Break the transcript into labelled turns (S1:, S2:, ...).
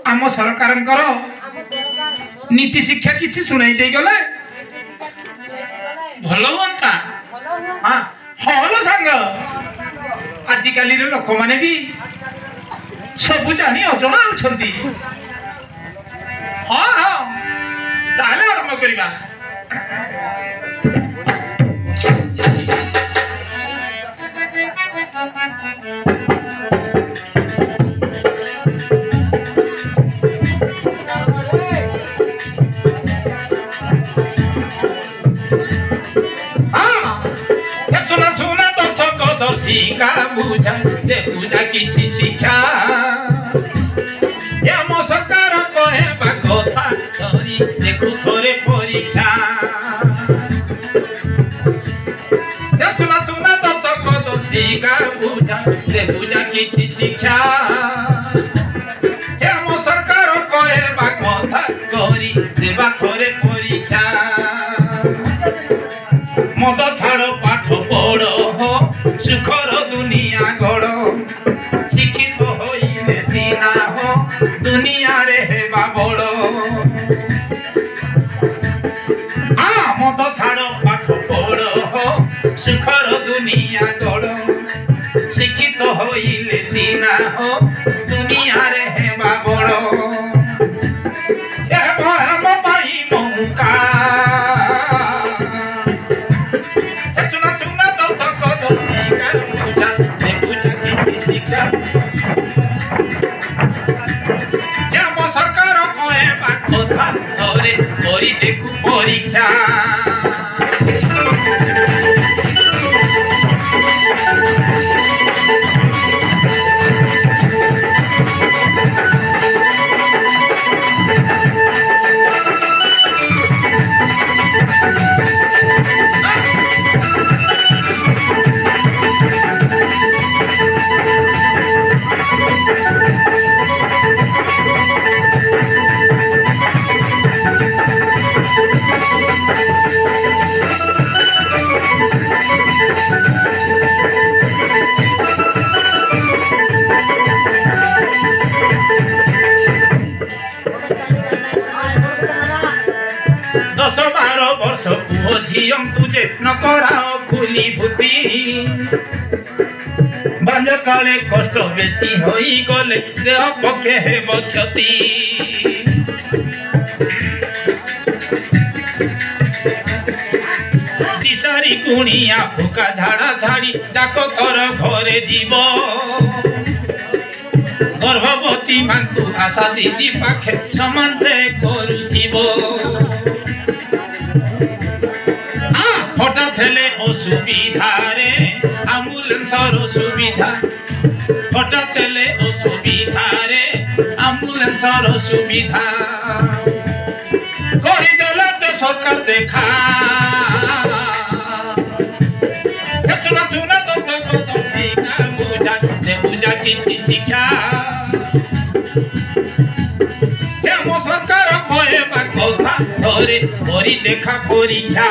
S1: आम सरकार नीति शिक्षा किसी शुणाई दे गले भल हाँ हल सांग आजिकल लोक मैंने भी सब जानी अजणा होती हाँ हाँ ताले आरंभ करवा बुझा दे बुझा किछि शिक्षा एम सरकार कहबा कथा धरी देखु थोरे परीक्षा सुना सुना दर्शक दर्शिका बुझा दे बुझा किछि शिक्षा एम सरकार कहबा कथा धरी देबा थोरे परीक्षा मद छाड़ पाठ पढ़ हो सुखर दुनिया गढ़ शिक्षित होइले सीना हो दुनिया रे हेबा बड़ मद छाड़ पाठ पढ़ हो सुखर दुनिया गढ़ शिक्षित होइले सीना हो दुनिया रे हेबा बड़ हम पाई मौका सरकार कहबा कथा थोरे करी देखु परीक्षा झियम तुझे न कराओ फुली भूति बाल्य काले कष्ट बेसी होई गले देह पक्षे हेब क्षति दिशारी गुणिया भूका झाड़ा झाड़ी डाक कर घरे जीव गर्भवती मांकु आशा दीदी पाखे समान से करुथिबो हठात हेले असुविधा रे आम्बुलेंसर सुविधा हठात हेले असुविधा रे आम्बुलेंसर सुविधा करि देला जे सरकार देखा सुना सुना दर्शक दर्शिका बुझा दे बुझा किछि शिक्षा एम सरकार कहबा कथा धरे करि देखा परीक्षा